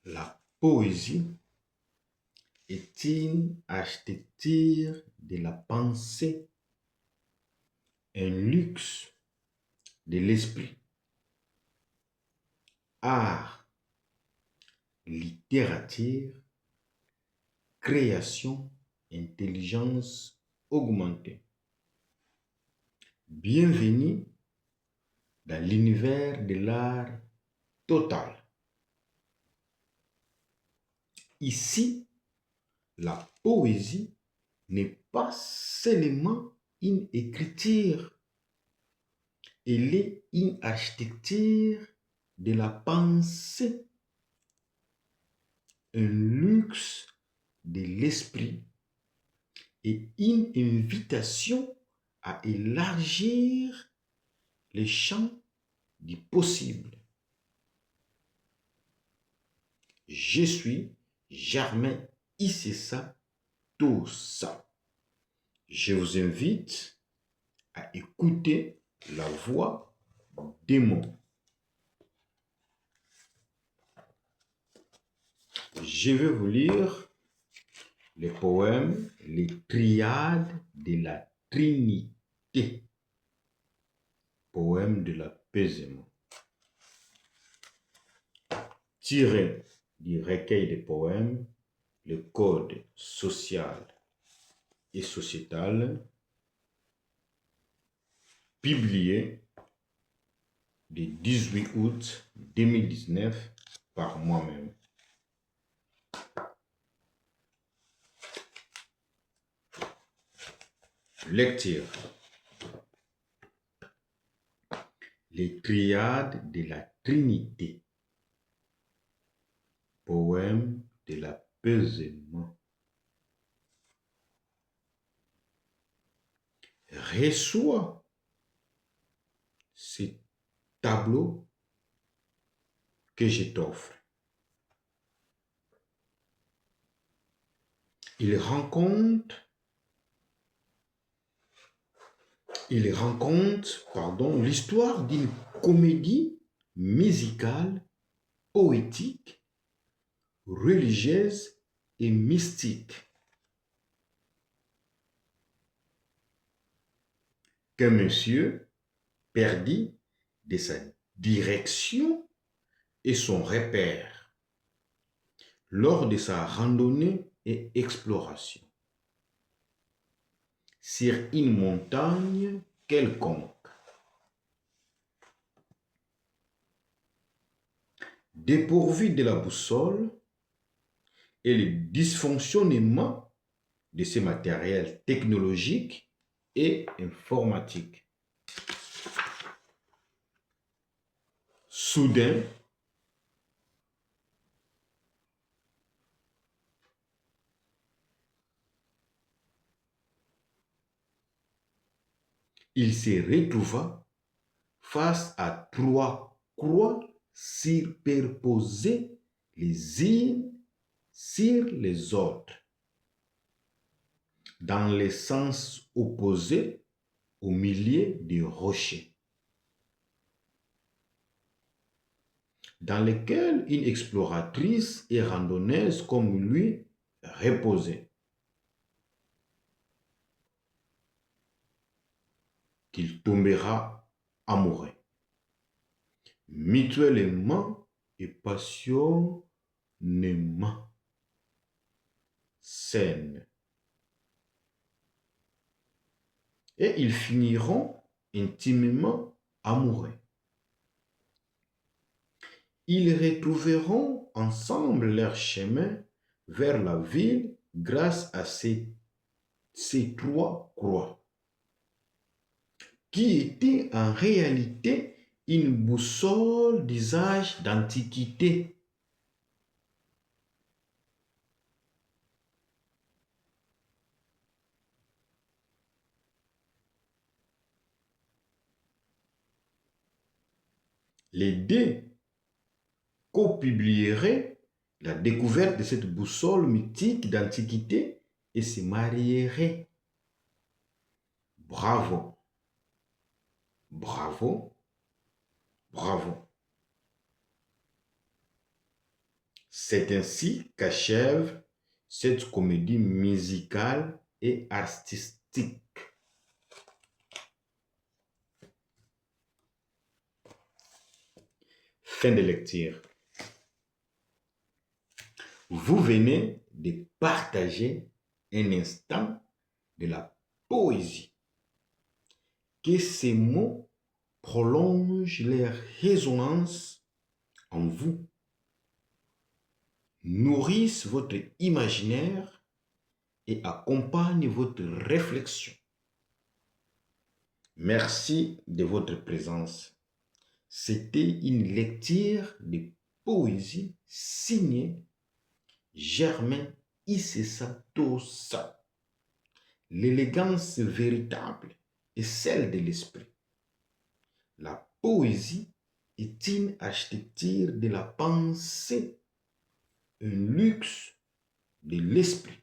La poésie est une architecture de la pensée, un luxe de l'esprit. Art, littérature, création, intelligence augmentée. Bienvenue dans l'univers de l'art total. Ici, la poésie n'est pas seulement une écriture, elle est une architecture de la pensée, un luxe de l'esprit et une invitation à élargir les champs du possible. Je suis Germain Issessa Tossa. Je vous invite à écouter la voix des mots. Je vais vous lire le poème Les Triades de la Trinité. Poème de l'apaisement. Tiré du recueil de poèmes Le Code social et sociétal, publié le 18 août 2019 par moi-même. Lecture. Les triades de la Trinité. Poème de l'apaisement. Reçois ce tableau que je t'offre. Il rencontre l'histoire d'une comédie musicale, poétique, religieuse et mystique qu'un monsieur perdit de sa direction et son repère lors de sa randonnée et exploration sur une montagne quelconque. Dépourvu de la boussole et le dysfonctionnement de ces matériels technologiques et informatiques. Soudain, il se retrouva face à trois croix superposées les unes sur les autres, dans les sens opposés au milieu des rochers, dans lesquels une exploratrice et randonneuse comme lui reposait. Qu'il tombera amoureux, mutuellement et passionnément. Scène. Et ils finiront intimement amoureux. Ils retrouveront ensemble leur chemin vers la ville grâce à ces trois croix, qui étaient en réalité une boussole d'usage d'antiquité. Les deux co-publieraient la découverte de cette boussole mythique d'antiquité et se marieraient. Bravo, bravo, bravo. C'est ainsi qu'achève cette comédie musicale et artistique. Fin de lecture. Vous venez de partager un instant de la poésie. Que ces mots prolongent leur résonance en vous, nourrissent votre imaginaire et accompagnent votre réflexion. Merci de votre présence. C'était une lecture de poésie signée Germain Issessa Tossa. L'élégance véritable est celle de l'esprit. La poésie est une architecture de la pensée, un luxe de l'esprit.